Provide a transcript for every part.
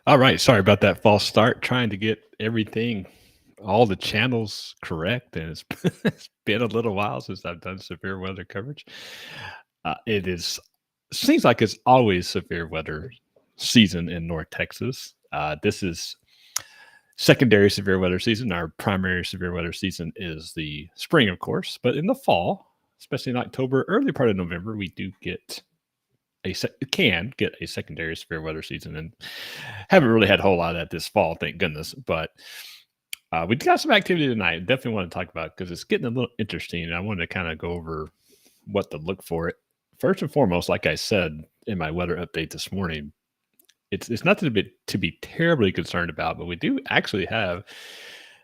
All right, sorry about that false start. Trying to get everything, all the channels correct, and it's it's been a little while since I've done severe weather coverage. It is seems like it's always severe weather season in North Texas. This is secondary severe weather season. Our primary severe weather season is the spring, of course, but in the fall, especially in October, early part of November, we do get can get a secondary severe weather season, and haven't really had a whole lot of that this fall, thank goodness. But we got some activity tonight. Definitely want to talk about because it's getting a little interesting. And I wanted to kind of go over what to look for. It first and foremost, like I said in my weather update this morning, it's nothing to be terribly concerned about, but we do actually have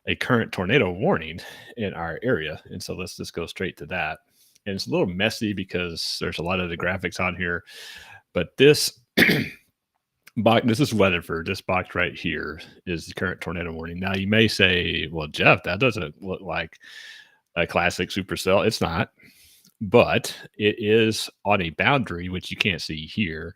a current tornado warning in our area, and so let's just go straight to that. And it's a little messy because there's a lot of the graphics on here, but this box, this is Weatherford. This box right here is the current tornado warning. Now you may say, "Well, Jeff, that doesn't look like a classic supercell." It's not, but it is on a boundary which you can't see here.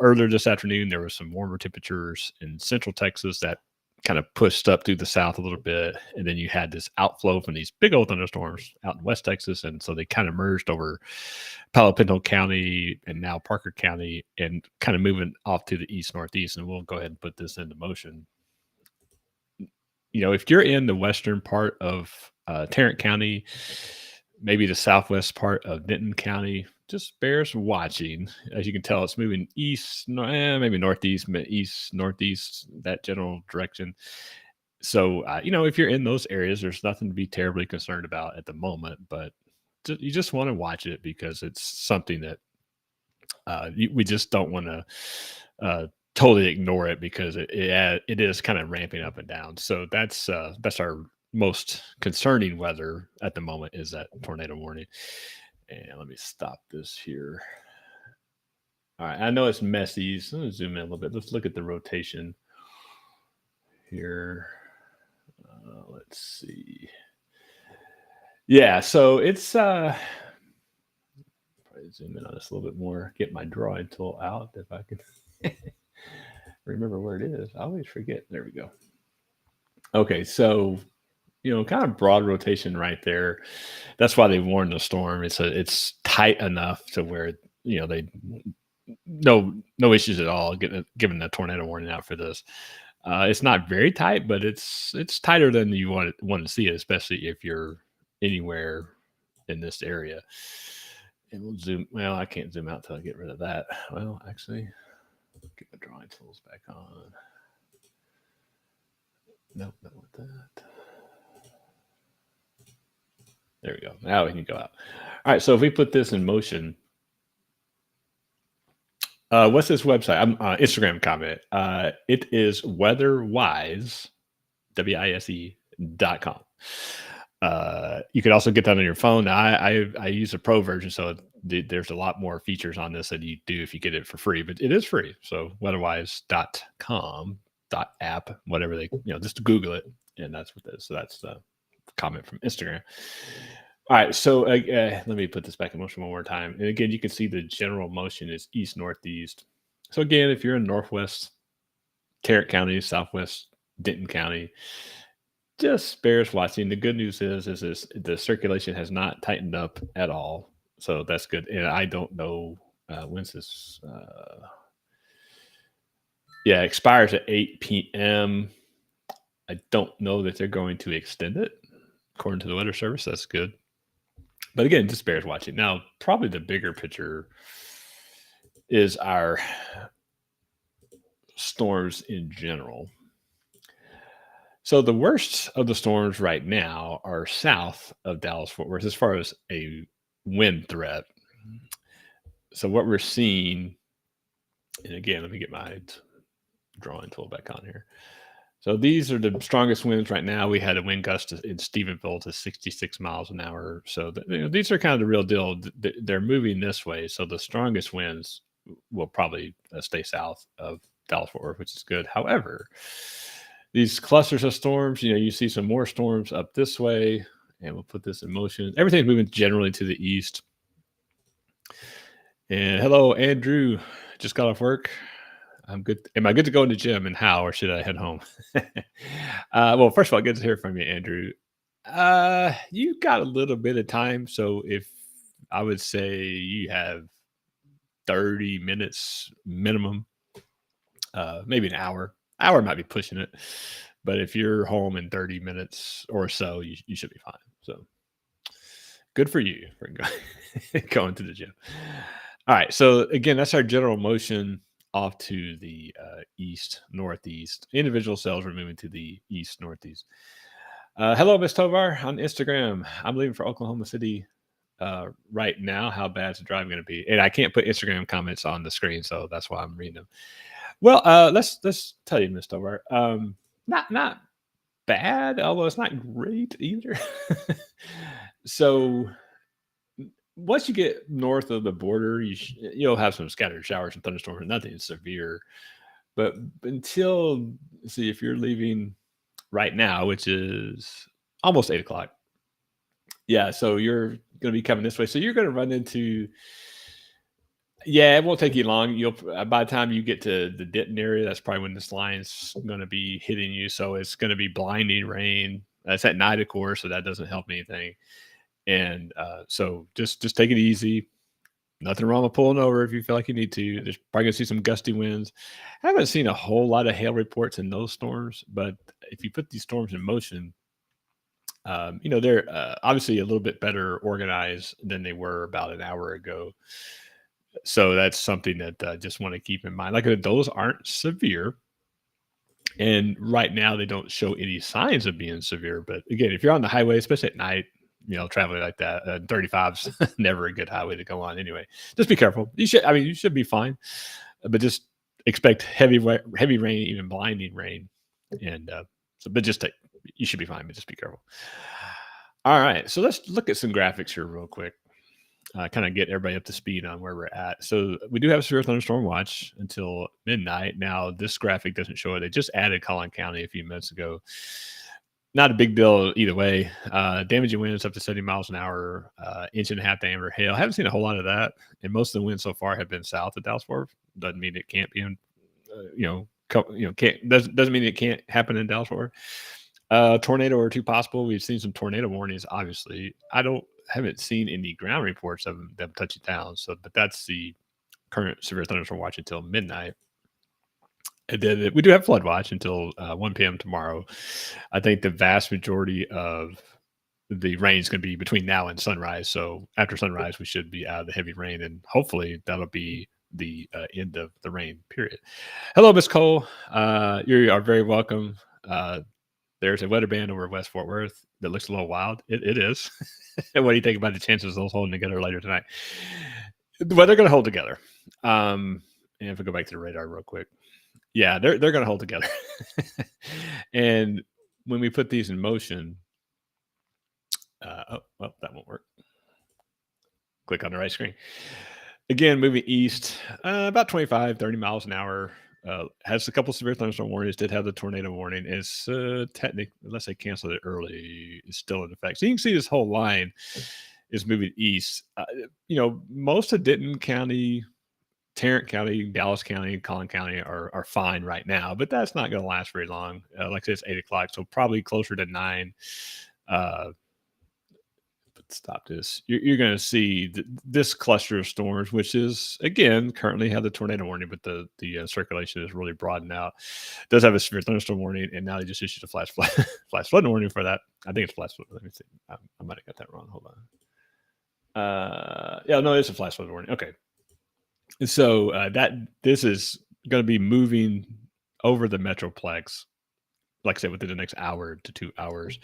Earlier this afternoon there was some warmer temperatures in Central Texas that kind of pushed up through the south a little bit, and then you had this outflow from these big old thunderstorms out in West Texas, and so they kind of merged over Palo Pinto County and now Parker County, and kind of moving off to the east northeast. And we'll go ahead and put this into motion. If you're in the western part of Tarrant County, maybe the southwest part of Denton County, just bears watching. As you can tell, it's moving east, maybe northeast, east, northeast, that general direction. So, if you're in those areas, there's nothing to be terribly concerned about at the moment, but you just want to watch it because it's something that we just don't want to totally ignore it because it is kind of ramping up and down. So that's our most concerning weather at the moment is that tornado warning. And let me stop this here. All right, I know it's messy, so let me zoom in a little bit. Let's look at the rotation here. Let's see. Yeah, so it's probably zoom in on this a little bit more. Get my drawing tool out if I can remember where it is. I always forget. There we go. Okay, so kind of broad rotation right there. That's why they warned the storm. It's tight enough to where they no issues at all given the tornado warning out for this. It's not very tight, but it's tighter than you want to see it, especially if you're anywhere in this area. And we'll zoom. Well, I can't zoom out till I get rid of that. Well, actually, get my drawing tools back on. Nope, not with that. There we go. Now we can go out. All right. So if we put this in motion, what's this website? I'm Instagram comment. It is weatherwise, WISE.com. You could also get that on your phone. I use a pro version, so there's a lot more features on this than you do if you get it for free, but it is free. So weatherwise.com .app, whatever they, just Google it, and that's what this. So that's the comment from Instagram. All right, so let me put this back in motion one more time. And again, you can see the general motion is east northeast. So again, if you're in northwest Tarrant County, southwest Denton County, just bears watching. The good news is the circulation has not tightened up at all, so that's good. And I don't know when's this. Expires at 8 p.m. I don't know that they're going to extend it, according to the Weather Service. That's good. But again, just bears watching. Now, probably the bigger picture is our storms in general. So the worst of the storms right now are south of Dallas-Fort Worth as far as a wind threat. So what we're seeing, and again, let me get my drawing tool back on here. So these are the strongest winds right now. We had a wind gust in Stephenville to 66 miles an hour. So these are kind of the real deal. They're moving this way. So the strongest winds will probably stay south of Dallas-Fort Worth, which is good. However, these clusters of storms, you see some more storms up this way, and we'll put this in motion. Everything's moving generally to the east. And hello, Andrew. Just got off work. I'm good. Am I good to go in the gym, and how, or should I head home? Well, first of all, good to hear from you, Andrew. You got a little bit of time, so if I would say you have 30 minutes minimum, maybe an hour. Hour might be pushing it, but if you're home in 30 minutes or so, you should be fine. So good for you for going to the gym. All right. So again, that's our general motion off to the east northeast. Individual cells are moving to the east northeast. Hello, Miss Tovar on Instagram. I'm leaving for Oklahoma City right now. How bad is the drive going to be? And I can't put Instagram comments on the screen, so that's why I'm reading them. Well, let's tell you, Miss Tovar. Not bad, although it's not great either. So once you get north of the border, you'll have some scattered showers and thunderstorms, nothing severe. But until, see, if you're leaving right now, which is almost 8 o'clock, yeah, so you're going to be coming this way. So you're going to run into, yeah, it won't take you long. You'll by the time you get to the Denton area, that's probably when this line's going to be hitting you. So it's going to be blinding rain. That's at night, of course, so that doesn't help anything. And so just take it easy. Nothing wrong with pulling over if you feel like you need to. There's probably going to see some gusty winds. I haven't seen a whole lot of hail reports in those storms, but if you put these storms in motion, they're obviously a little bit better organized than they were about an hour ago. So that's something that I just want to keep in mind. Like those aren't severe. And right now they don't show any signs of being severe. But again, if you're on the highway, especially at night, traveling like that, 35's never a good highway to go on anyway. Just be careful. You should be fine, but just expect heavy rain, even blinding rain. And you should be fine, but just be careful. All right. So let's look at some graphics here real quick. Kind of get everybody up to speed on where we're at. So we do have a severe thunderstorm watch until midnight. Now, this graphic doesn't show it. They just added Collin County a few minutes ago. Not a big deal either way. Damaging winds up to 70 miles an hour, inch and a half diameter hail. I haven't seen a whole lot of that. And most of the winds so far have been south of Dallas-Fort Worth. Doesn't mean it can't be in, doesn't mean it can't happen in Dallas-Fort Worth. Tornado or two possible. We've seen some tornado warnings, obviously. Haven't seen any ground reports of them touching down. So, but that's the current severe thunderstorm watch until midnight. And then we do have flood watch until 1 p.m. tomorrow. I think the vast majority of the rain is going to be between now and sunrise. So after sunrise, we should be out of the heavy rain, and hopefully that'll be the end of the rain period. Hello, Miss Cole. You are very welcome. There's a weather band over West Fort Worth that looks a little wild. It is. What do you think about the chances of those holding together later tonight? Well, they're going to hold together. And if we go back to the radar real quick, yeah, they're going to hold together. And when we put these in motion, that won't work. Click on the right screen. Again, moving east, about 25, 30 miles an hour. Has a couple severe thunderstorm warnings. Did have the tornado warning. It's technically, unless they canceled it early, it's still in effect. So you can see this whole line is moving east. Most of Denton County, Tarrant County, Dallas County, Collin County are fine right now, but that's not going to last very long. Like I said, it's 8 o'clock, so probably closer to 9. Stop this. You're going to see this cluster of storms, which is again currently have the tornado warning, but the circulation is really broadened out. It does have a severe thunderstorm warning, and now they just issued a flash flood warning for that. I think it's flash flood. Let me see. I might have got that wrong. Hold on. No, it's a flash flood warning. Okay, so this is going to be moving over the metroplex, like I said, within the next hour to 2 hours.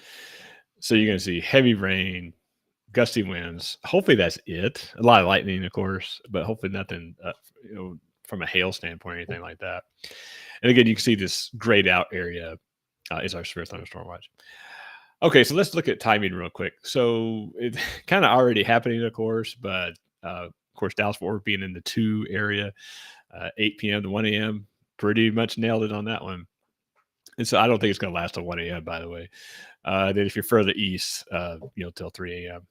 So you're going to see heavy rain, gusty winds. Hopefully that's it. A lot of lightning, of course, but hopefully nothing, from a hail standpoint or anything like that. And again, you can see this grayed out area is our severe thunderstorm watch. Okay, so let's look at timing real quick. So it's kind of already happening, of course, but of course, Dallas-Fort Worth being in the 2 area, 8 p.m. to 1 a.m., pretty much nailed it on that one. And so I don't think it's going to last till 1 a.m., by the way. Then if you're further east, till 3 a.m.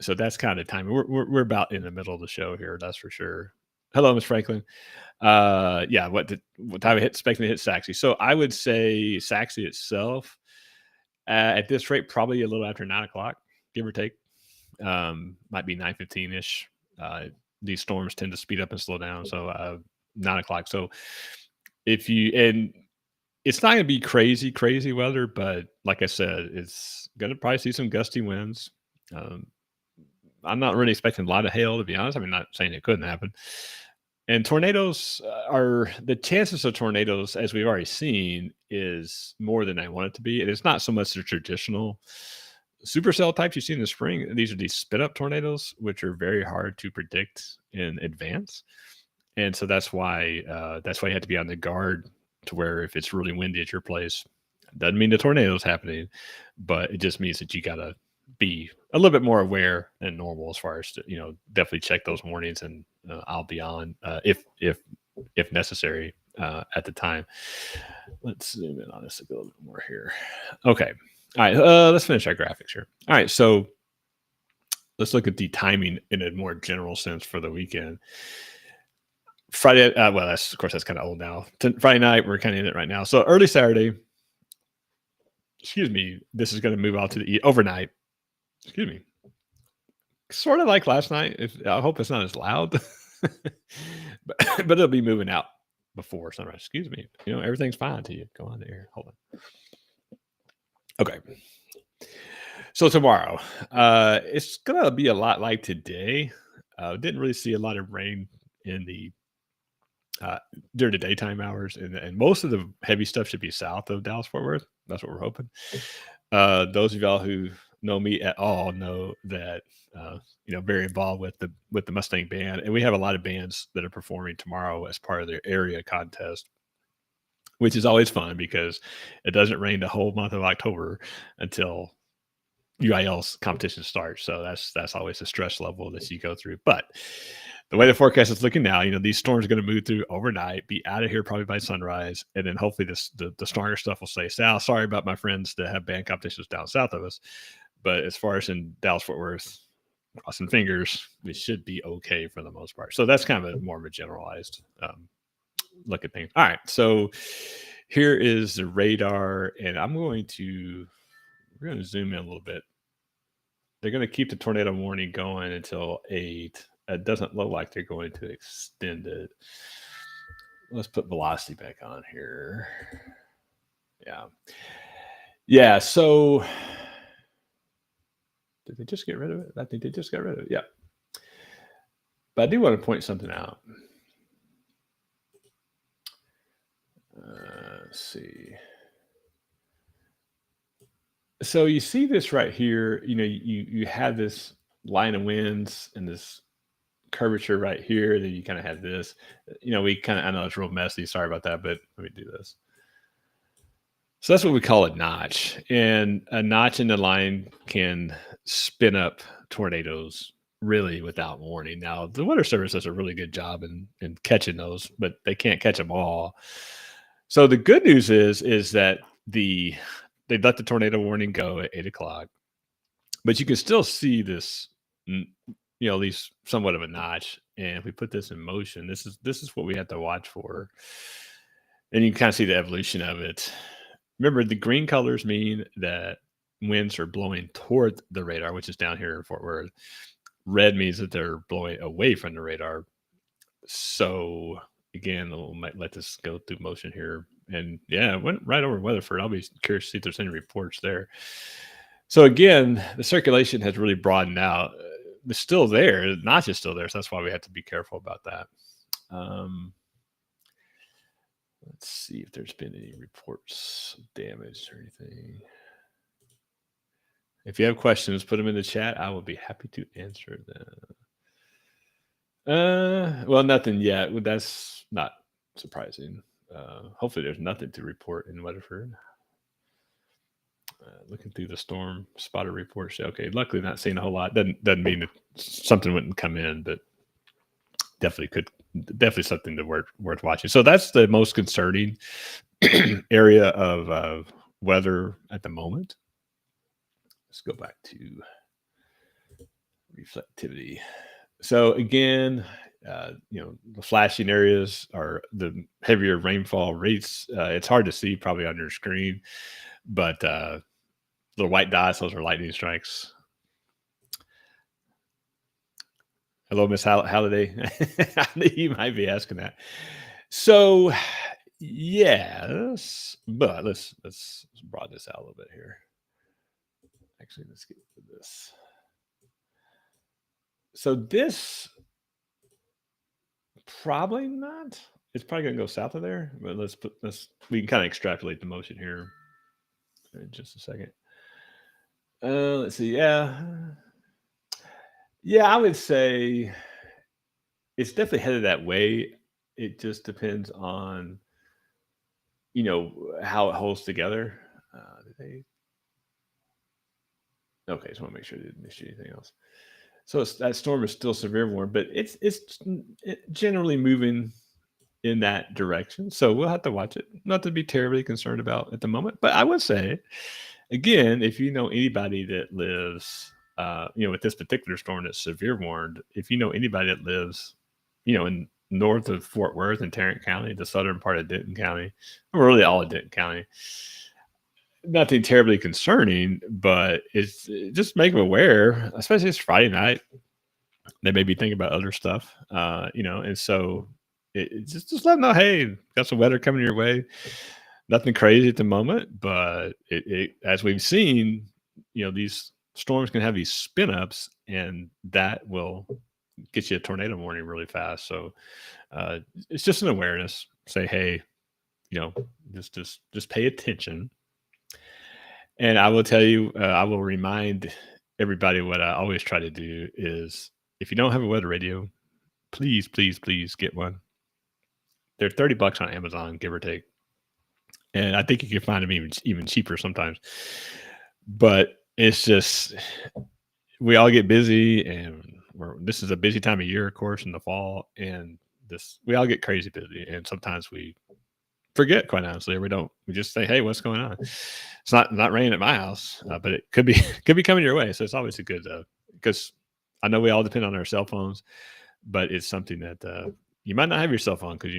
So that's kind of timing. We're about in the middle of the show here, that's for sure. Hello, Miss Franklin. Yeah, what time I expecting to hit Saxy? So I would say Saxy itself, at this rate, probably a little after 9 o'clock, give or take. Might be 9:15 ish. These storms tend to speed up and slow down, so 9 o'clock. So if you and it's not going to be crazy, crazy weather, but like I said, it's going to probably see some gusty winds. Um, I'm not really expecting a lot of hail, to be honest. I mean, not saying it couldn't happen. And tornadoes are the chances of tornadoes, as we've already seen, is more than I want it to be. And it's not so much the traditional supercell types you see in the spring. These are these spit up tornadoes, which are very hard to predict in advance. And so that's why you have to be on the guard to where if it's really windy at your place, doesn't mean the tornado's happening, but it just means that you gotta be a little bit more aware than normal as far as definitely check those warnings, and I'll be on if necessary at the time. Let's zoom in on this a little bit more here. Okay, all right. Let's finish our graphics here. All right, so let's look at the timing in a more general sense for the weekend. Friday, well, that's kind of old now. Friday night, we're kind of in it right now. So early Saturday, excuse me, this is going to move out to the overnight. Excuse me, sort of like last night. I hope it's not as loud, but it'll be moving out before sunrise. Excuse me, everything's fine to you. Go on there. Hold on. Okay. So tomorrow, it's gonna be a lot like today. Didn't really see a lot of rain in the during the daytime hours, and most of the heavy stuff should be south of Dallas Fort Worth. That's what we're hoping. Those of y'all who know me at all know that very involved with the Mustang band, and we have a lot of bands that are performing tomorrow as part of their area contest, which is always fun because it doesn't rain the whole month of October until UIL's competition starts. So that's always a stress level that you go through. But the way the forecast is looking now, these storms are going to move through overnight, be out of here probably by sunrise, and then hopefully the stronger stuff will stay south. Sorry about my friends that have band competitions down south of us, but as far as in Dallas Fort Worth, crossing fingers, we should be okay for the most part. So that's kind of more of a generalized look at things. All right, so here is the radar, and we're going to zoom in a little bit. They're going to keep the tornado warning going until 8. It doesn't look like they're going to extend it. Let's put velocity back on here. Yeah. So did they just get rid of it? I think they just got rid of it. Yeah. But I do want to point something out. Let's see. So you see this right here. You have this line of winds and this curvature right here. Then you kind of have this. I know it's real messy. Sorry about that, but let me do this. So that's what we call a notch. And a notch in the line can spin up tornadoes really without warning. Now, the Weather Service does a really good job in catching those, but they can't catch them all. So the good news is that they let the tornado warning go at 8 o'clock, but you can still see this, at least somewhat of a notch. And if we put this in motion, this is what we have to watch for. And you can kind of see the evolution of it. Remember, the green colors mean that winds are blowing toward the radar, which is down here in Fort Worth. Red means that they're blowing away from the radar. So again, we might let this go through motion here. And yeah, it went right over Weatherford. I'll be curious to see if there's any reports there. So again, the circulation has really broadened out. It's still there. The notch is still there. So that's why we have to be careful about that. Let's see if there's been any reports of damage or anything. If you have questions, put them in the chat. I will be happy to answer them. Well, nothing yet. That's not surprising. Hopefully there's nothing to report in Weatherford. Looking through the storm spotter reports. Okay, luckily not seeing a whole lot. Doesn't mean that something wouldn't come in, but definitely something to worth watching. So that's the most concerning area of weather at the moment. Let's go back to reflectivity. So again, The flashing areas are the heavier rainfall rates. It's hard to see probably on your screen, but little white dots, those are lightning strikes. Hello, Miss Halliday. I knew you might be asking that. So, yes, but let's broaden this out a little bit here. Actually, let's get to this. So this probably not. It's probably gonna go south of there, but we can kind of extrapolate the motion here in just a second. Let's see. Yeah, I would say it's definitely headed that way. It just depends on how it holds together. Did they? Okay, just want to make sure they didn't issue anything else. So that storm is still severe warm, but it's generally moving in that direction. So we'll have to watch it. Not to be terribly concerned about at the moment, but I would say, again, if you know anybody that lives, with this particular storm that's severe warned, if you know anybody that lives, in north of Fort Worth and Tarrant County, the southern part of Denton County, or really all of Denton County, nothing terribly concerning, but it's just make them aware, especially it's Friday night. They may be thinking about other stuff, and so just let them know, hey, got some weather coming your way. Nothing crazy at the moment, but as we've seen, these storms can have these spin ups, and that will get you a tornado warning really fast. So it's just an awareness. Say, hey, just pay attention. And I will tell you, I will remind everybody what I always try to do is if you don't have a weather radio, please, please, please get one. They're $30 on Amazon, give or take. And I think you can find them even cheaper sometimes. But it's just we all get busy, and this is a busy time of year, of course, in the fall, and we all get crazy busy, and sometimes we forget, quite honestly, or we just say, hey, what's going on? It's not raining at my house, but it could be coming your way. So it's always a good because I know we all depend on our cell phones, but it's something that you might not have your cell phone because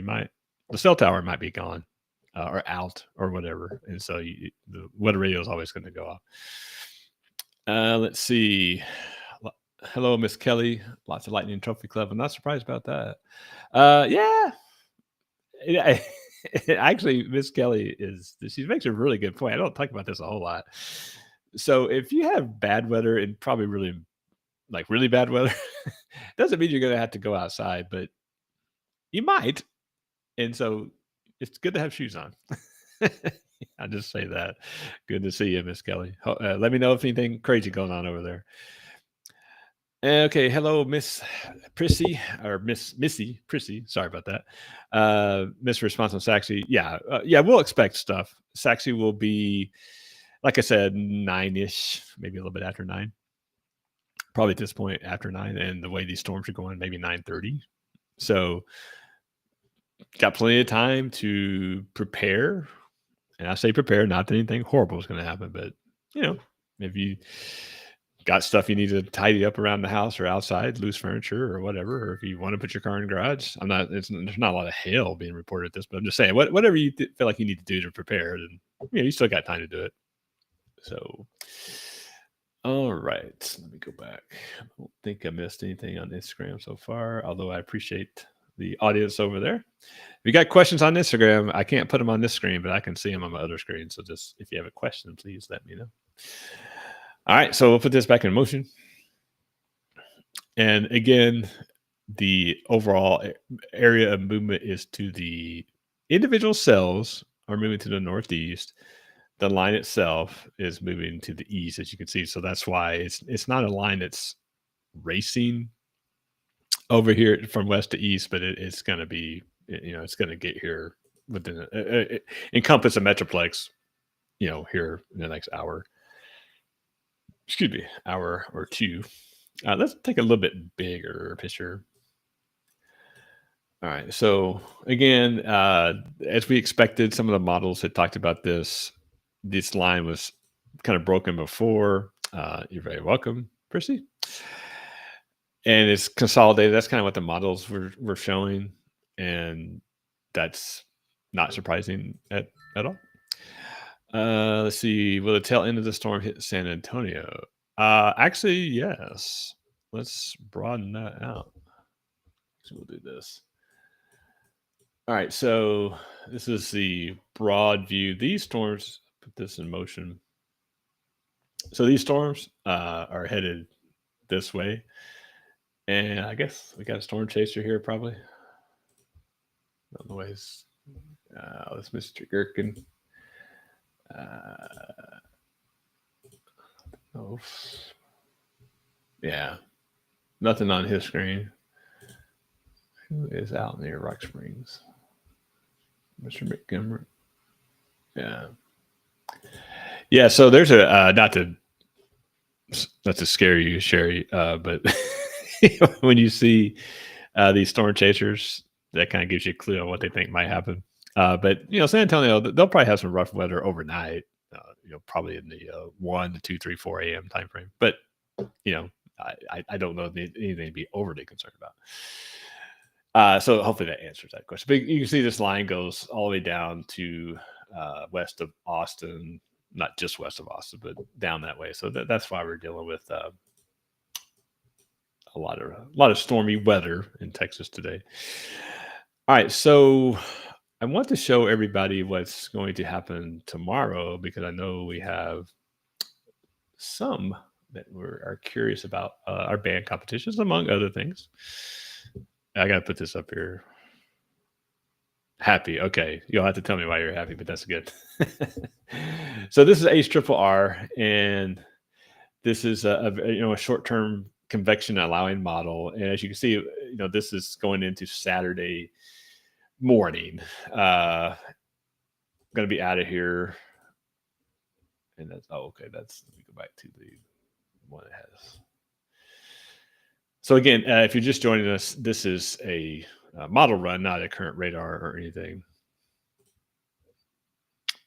the cell tower might be gone or out or whatever, and so the weather radio is always going to go off. Let's see. Hello, Miss Kelly. Lots of lightning trophy club. I'm not surprised about that. Yeah. Actually, Miss Kelly she makes a really good point. I don't talk about this a whole lot. So if you have bad weather and probably really bad weather, doesn't mean you're going to have to go outside, but you might. And so it's good to have shoes on. I just say that. Good to see you, Miss Kelly. Let me know if anything crazy going on over there. Okay, hello, Miss Prissy or Missy Prissy. Sorry about that. Miss Response on Saxy. Yeah, we'll expect stuff. Saxy will be, like I said, 9-ish, maybe a little bit after 9. Probably at this point after 9, and the way these storms are going, maybe 9:30. So, got plenty of time to prepare. And I say prepare, not that anything horrible is going to happen, but if you got stuff you need to tidy up around the house or outside, loose furniture or whatever, or if you want to put your car in the garage, there's not a lot of hail being reported at this, but I'm just saying, whatever you feel like you need to do to prepare, and you still got time to do it. So, all right, let me go back. I don't think I missed anything on Instagram so far, although I appreciate the audience over there. If you got questions on Instagram, I can't put them on this screen, but I can see them on my other screen. So just if you have a question, please let me know. All right, so we'll put this back in motion. And again, the overall area of movement is to the individual cells are moving to the northeast. The line itself is moving to the east, as you can see. So that's why it's not a line that's racing over here from west to east, but it's going to be, it's going to get here within encompass a metroplex, here in the next hour. Excuse me, hour or two. Let's take a little bit bigger picture. All right. So again, as we expected, some of the models had talked about this. This line was kind of broken before. You're very welcome, Percy. and it's consolidated. That's kind of what the models were showing, and that's not surprising at all. Let's see. Will the tail end of the storm hit San Antonio? Actually, yes. Let's broaden that out. So we'll do this. All right. So this is the broad view. These storms, put this in motion. So these storms are headed this way. And I guess we got a storm chaser here, probably. On the ways. That's Mr. Gherkin. Oh, yeah. Nothing on his screen. Who is out near Rock Springs? Mr. Montgomery. Yeah. Yeah. So there's a not to scare you, Sherry, but when you see these storm chasers, that kind of gives you a clue on what they think might happen. But San Antonio, they'll probably have some rough weather overnight. Probably in the 1 to 2, 3, 4 a.m. time frame. But I don't know anything to be overly concerned about. So hopefully that answers that question. But you can see this line goes all the way down to west of Austin, not just west of Austin, but down that way. So that's why we're dealing with a lot of stormy weather in Texas today. All right, so I want to show everybody what's going to happen tomorrow because I know we have some that are curious about our band competitions, among other things. I got to put this up here. Happy. Okay. You'll have to tell me why you're happy, but that's good. So this is Ace Triple R, and this is a short-term convection allowing model. And as you can see, this is going into Saturday morning. Going to be out of here. And that's, okay. Let me go back to the one it has. So again, if you're just joining us, this is a model run, not a current radar or anything.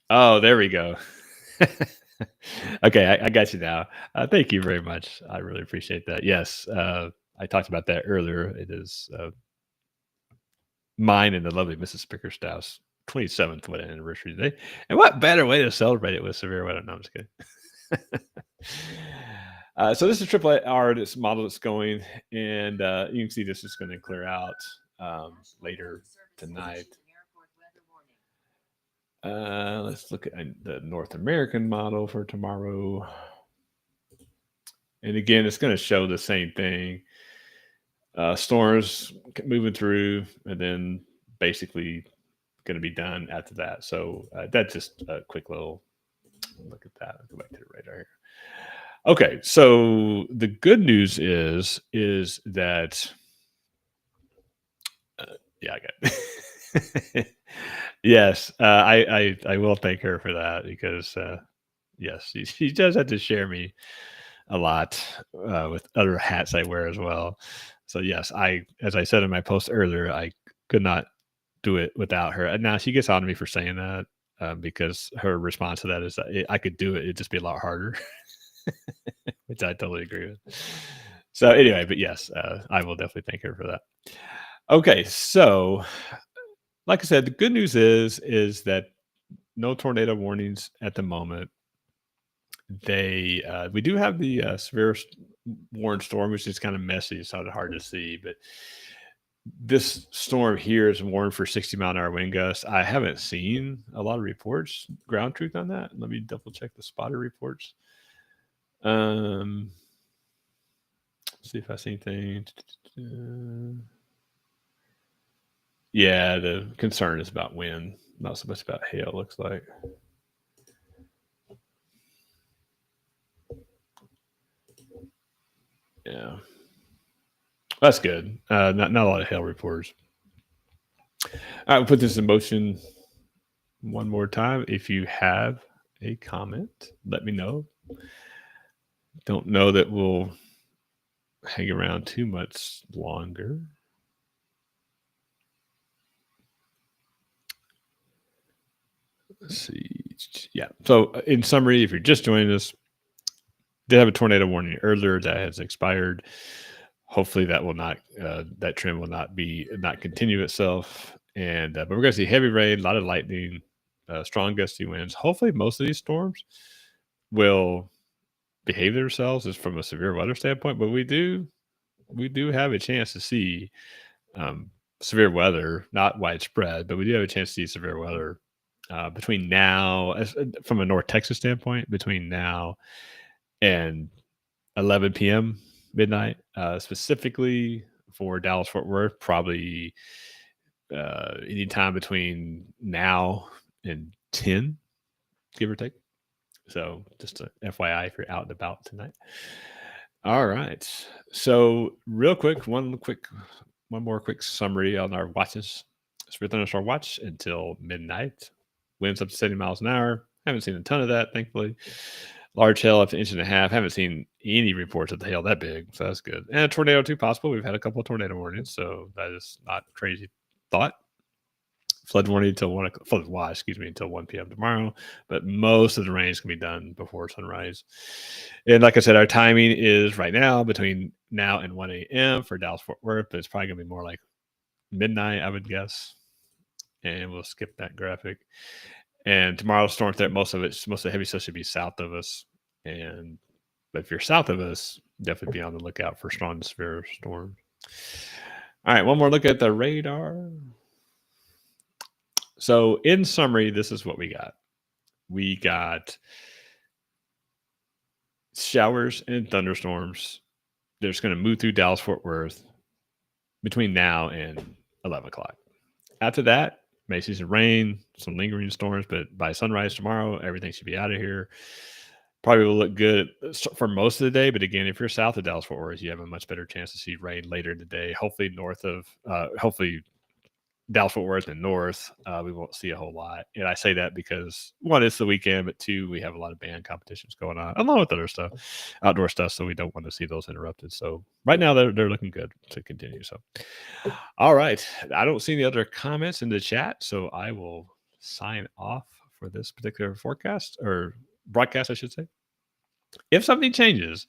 Oh, there we go. Okay, I got you now. Thank you very much. I really appreciate that. Yes, I talked about that earlier. It is mine and the lovely Mrs. Bickerstaff's 27th wedding anniversary today. And what better way to celebrate it with severe weather? No, I'm just kidding. So this is Triple R, this model that's going, and you can see this is going to clear out later tonight. Let's look at the North American model for tomorrow. And again, it's going to show the same thing. Storms moving through, and then basically going to be done after that. So that's just a quick little look at that. I'll go back to the radar here. Okay, so the good news is that yeah, I got it. Yes, I will thank her for that because yes, she does have to share me a lot with other hats I wear as well. So yes, as I said in my post earlier, I could not do it without her. And now she gets on me for saying that because her response to that is that I could do it; it'd just be a lot harder, which I totally agree with. So anyway, but yes, I will definitely thank her for that. Okay, so like I said, the good news is that no tornado warnings at the moment. We do have the severe warned storm, which is kind of messy. It's not hard to see, but this storm here is warned for 60-mile-an-hour wind gusts. I haven't seen a lot of reports, ground truth on that. Let me double check the spotter reports. See if I see anything. Yeah, the concern is about wind, not so much about hail, looks like. Yeah. That's good. Not a lot of hail reports. All right, we'll put this in motion one more time. If you have a comment, let me know. Don't know that we'll hang around too much longer. Let's see. Yeah. So in summary, if you're just joining us, did have a tornado warning earlier that has expired. Hopefully that trend will not continue itself. And but we're going to see heavy rain, a lot of lightning, strong gusty winds. Hopefully, most of these storms will behave themselves as from a severe weather standpoint. But we do have a chance to see um, severe weather, not widespread, but we do have a chance to see severe weather between now, from a North Texas standpoint, between now and 11 p.m. midnight, specifically for Dallas Fort Worth, probably anytime between now and 10, give or take. So just a FYI if you're out and about tonight. All right. So real quick, one more quick summary on our watches. Severe thunderstorm watch until midnight. Winds up to 70 miles an hour. Haven't seen a ton of that, thankfully. Large hail up to 1.5 inches. Haven't seen any reports of the hail that big, so that's good. And a tornado too possible. We've had a couple of tornado warnings, so that is not a crazy thought. Flood warning until flood watch, excuse me, until 1 p.m. tomorrow. But most of the rain is going to be done before sunrise. And like I said, our timing is right now between now and 1 a.m. for Dallas Fort Worth, but it's probably going to be more like midnight, I would guess. And we'll skip that graphic. And tomorrow's storm threat, most of the heavy stuff should be south of us. But if you're south of us, definitely be on the lookout for strong to severe storms. All right, one more look at the radar. So in summary, this is what we got. We got showers and thunderstorms. They're just going to move through Dallas Fort Worth between now and 11 o'clock. After that, may see some rain, some lingering storms, but by sunrise tomorrow, everything should be out of here. Probably will look good for most of the day, but again, if you're south of Dallas Fort Worth, you have a much better chance to see rain later in the day. Hopefully hopefully Dallas Fort Worth and north, we won't see a whole lot. And I say that because one, it's the weekend, but two, we have a lot of band competitions going on, along with other stuff, outdoor stuff. So we don't want to see those interrupted. So right now they're looking good to continue. So, all right, I don't see any other comments in the chat, so I will sign off for this particular forecast or broadcast, I should say. If something changes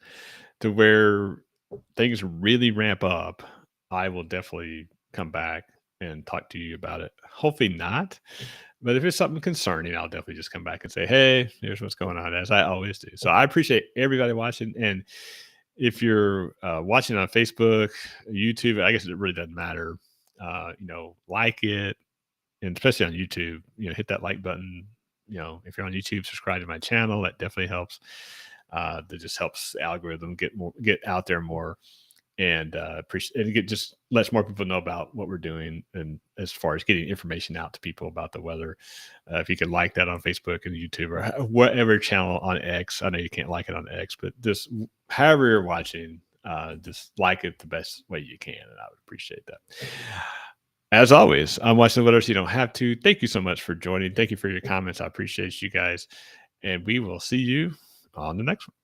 to where things really ramp up, I will definitely come back and talk to you about it. Hopefully not. But if it's something concerning, I'll definitely just come back and say, hey, here's what's going on, as I always do. So I appreciate everybody watching. And if you're watching on Facebook, YouTube, I guess it really doesn't matter. Like it. And especially on YouTube, hit that like button. If you're on YouTube, subscribe to my channel. That definitely helps. That just helps the algorithm get out there more. And just lets more people know about what we're doing, and as far as getting information out to people about the weather. If you could like that on Facebook and YouTube or whatever channel on X, I know you can't like it on X, but just however you're watching, just like it the best way you can, and I would appreciate that. As always, I'm watching the weather, so you don't have to. Thank you so much for joining. Thank you for your comments. I appreciate you guys, and we will see you on the next one.